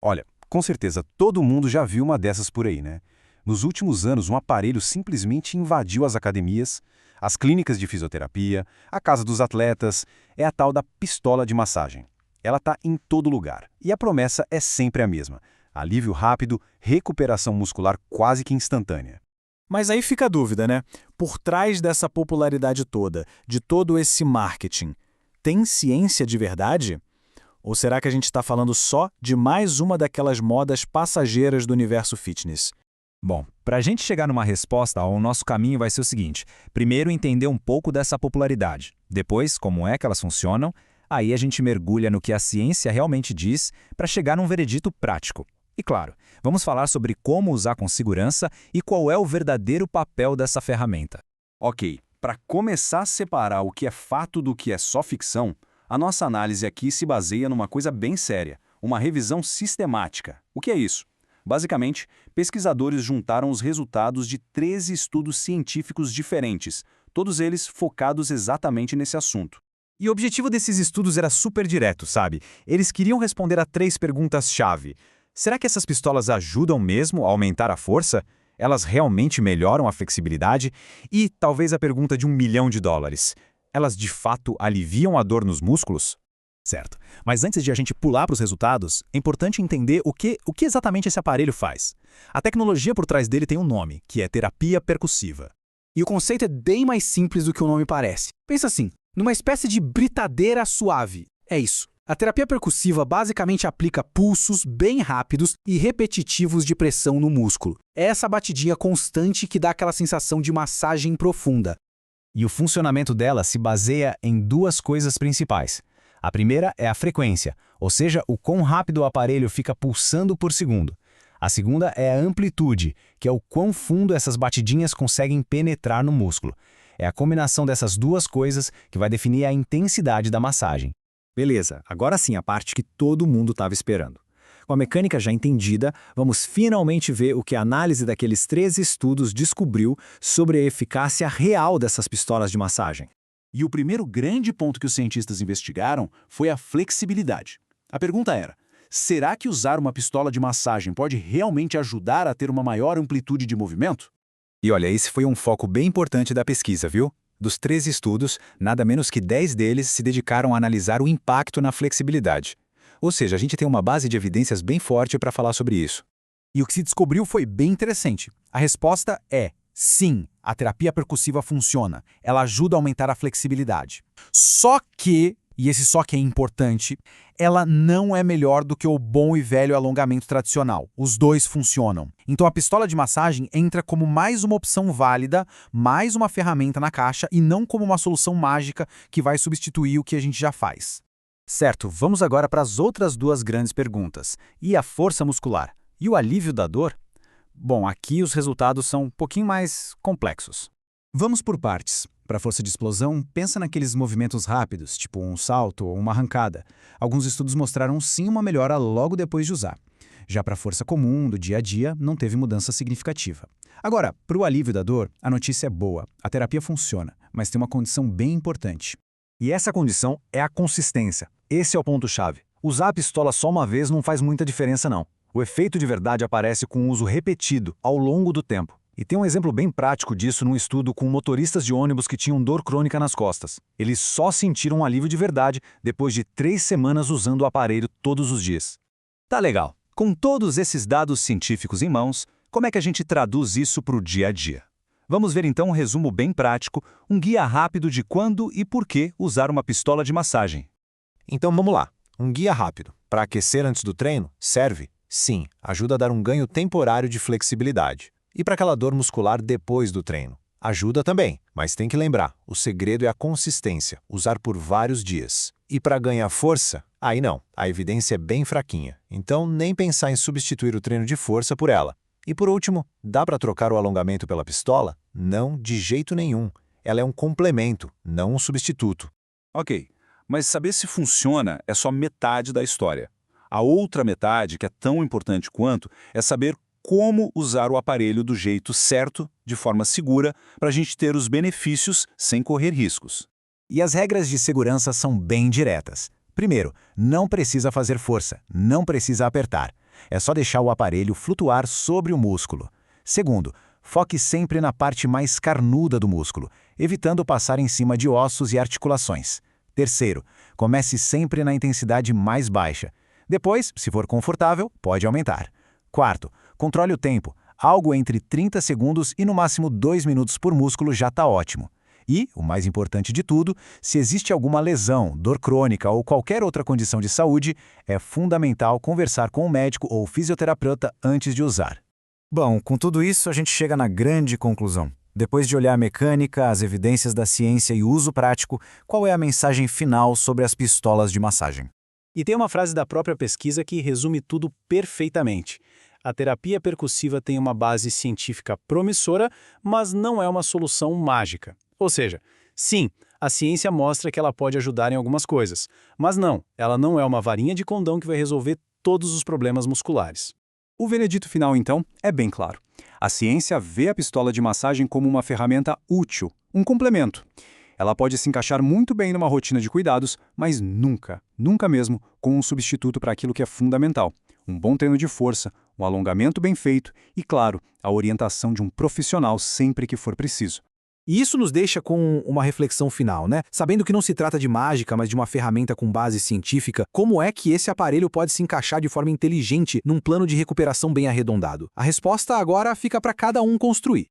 Olha, com certeza todo mundo já viu uma dessas por aí, né? Nos últimos anos, um aparelho simplesmente invadiu as academias, as clínicas de fisioterapia, a casa dos atletas. É a tal da pistola de massagem. Ela está em todo lugar e a promessa é sempre a mesma: alívio rápido, recuperação muscular quase que instantânea. Mas aí fica a dúvida, né? Por trás dessa popularidade toda, de todo esse marketing, tem ciência de verdade? Ou será que a gente está falando só de mais uma daquelas modas passageiras do universo fitness? Bom, para a gente chegar numa resposta, o nosso caminho vai ser o seguinte: primeiro entender um pouco dessa popularidade, depois como é que elas funcionam, aí a gente mergulha no que a ciência realmente diz para chegar num veredito prático. E claro, vamos falar sobre como usar com segurança e qual é o verdadeiro papel dessa ferramenta. Ok, para começar a separar o que é fato do que é só ficção, a nossa análise aqui se baseia numa coisa bem séria, uma revisão sistemática. O que é isso? Basicamente, pesquisadores juntaram os resultados de 13 estudos científicos diferentes, todos eles focados exatamente nesse assunto. E o objetivo desses estudos era super direto, sabe? Eles queriam responder a 3 perguntas-chave. Será que essas pistolas ajudam mesmo a aumentar a força? Elas realmente melhoram a flexibilidade? E talvez a pergunta de $1 milhão: elas de fato aliviam a dor nos músculos? Certo. Mas antes de a gente pular para os resultados, é importante entender o que exatamente esse aparelho faz. A tecnologia por trás dele tem um nome, que é terapia percussiva. E o conceito é bem mais simples do que o nome parece. Pensa assim, numa espécie de britadeira suave. É isso. A terapia percussiva basicamente aplica pulsos bem rápidos e repetitivos de pressão no músculo. É essa batidinha constante que dá aquela sensação de massagem profunda. E o funcionamento dela se baseia em 2 coisas principais. A primeira é a frequência, ou seja, o quão rápido o aparelho fica pulsando por segundo. A segunda é a amplitude, que é o quão fundo essas batidinhas conseguem penetrar no músculo. É a combinação dessas 2 coisas que vai definir a intensidade da massagem. Beleza, agora sim a parte que todo mundo estava esperando. Com a mecânica já entendida, vamos finalmente ver o que a análise daqueles 13 estudos descobriu sobre a eficácia real dessas pistolas de massagem. E o primeiro grande ponto que os cientistas investigaram foi a flexibilidade. A pergunta era: será que usar uma pistola de massagem pode realmente ajudar a ter uma maior amplitude de movimento? E olha, esse foi um foco bem importante da pesquisa, viu? Dos 13 estudos, nada menos que 10 deles se dedicaram a analisar o impacto na flexibilidade. Ou seja, a gente tem uma base de evidências bem forte para falar sobre isso. E o que se descobriu foi bem interessante. A resposta é: sim, a terapia percussiva funciona. Ela ajuda a aumentar a flexibilidade. Só que, e esse só que é importante, ela não é melhor do que o bom e velho alongamento tradicional. Os dois funcionam. Então a pistola de massagem entra como mais uma opção válida, mais uma ferramenta na caixa e não como uma solução mágica que vai substituir o que a gente já faz. Certo, vamos agora para as outras 2 grandes perguntas. E a força muscular? E o alívio da dor? Bom, aqui os resultados são um pouquinho mais complexos. Vamos por partes. Para a força de explosão, pensa naqueles movimentos rápidos, tipo um salto ou uma arrancada. Alguns estudos mostraram sim uma melhora logo depois de usar. Já para a força comum, do dia a dia, não teve mudança significativa. Agora, para o alívio da dor, a notícia é boa. A terapia funciona, mas tem uma condição bem importante. E essa condição é a consistência. Esse é o ponto-chave. Usar a pistola só uma vez não faz muita diferença, não. O efeito de verdade aparece com o uso repetido, ao longo do tempo. E tem um exemplo bem prático disso num estudo com motoristas de ônibus que tinham dor crônica nas costas. Eles só sentiram um alívio de verdade depois de 3 semanas usando o aparelho todos os dias. Tá legal. Com todos esses dados científicos em mãos, como é que a gente traduz isso para o dia a dia? Vamos ver então um resumo bem prático, um guia rápido de quando e por que usar uma pistola de massagem. Então vamos lá. Um guia rápido. Para aquecer antes do treino, serve? Sim, ajuda a dar um ganho temporário de flexibilidade. E para aquela dor muscular depois do treino? Ajuda também, mas tem que lembrar, o segredo é a consistência, usar por vários dias. E para ganhar força? Aí não, a evidência é bem fraquinha. Então nem pensar em substituir o treino de força por ela. E por último, dá para trocar o alongamento pela pistola? Não, de jeito nenhum. Ela é um complemento, não um substituto. Ok, mas saber se funciona é só metade da história. A outra metade, que é tão importante quanto, é saber como usar o aparelho do jeito certo, de forma segura, para a gente ter os benefícios sem correr riscos. E as regras de segurança são bem diretas. Primeiro, não precisa fazer força, não precisa apertar. É só deixar o aparelho flutuar sobre o músculo. Segundo, foque sempre na parte mais carnuda do músculo, evitando passar em cima de ossos e articulações. Terceiro, comece sempre na intensidade mais baixa. Depois, se for confortável, pode aumentar. Quarto, controle o tempo. Algo entre 30 segundos e no máximo 2 minutos por músculo já está ótimo. E, o mais importante de tudo, se existe alguma lesão, dor crônica ou qualquer outra condição de saúde, é fundamental conversar com o médico ou fisioterapeuta antes de usar. Bom, com tudo isso, a gente chega na grande conclusão. Depois de olhar a mecânica, as evidências da ciência e o uso prático, qual é a mensagem final sobre as pistolas de massagem? E tem uma frase da própria pesquisa que resume tudo perfeitamente. A terapia percussiva tem uma base científica promissora, mas não é uma solução mágica. Ou seja, sim, a ciência mostra que ela pode ajudar em algumas coisas, mas não, ela não é uma varinha de condão que vai resolver todos os problemas musculares. O veredito final, então, é bem claro. A ciência vê a pistola de massagem como uma ferramenta útil, um complemento. Ela pode se encaixar muito bem numa rotina de cuidados, mas nunca, nunca mesmo, com um substituto para aquilo que é fundamental. Um bom treino de força, um alongamento bem feito e, claro, a orientação de um profissional sempre que for preciso. E isso nos deixa com uma reflexão final, né? Sabendo que não se trata de mágica, mas de uma ferramenta com base científica, como é que esse aparelho pode se encaixar de forma inteligente num plano de recuperação bem arredondado? A resposta agora fica para cada um construir.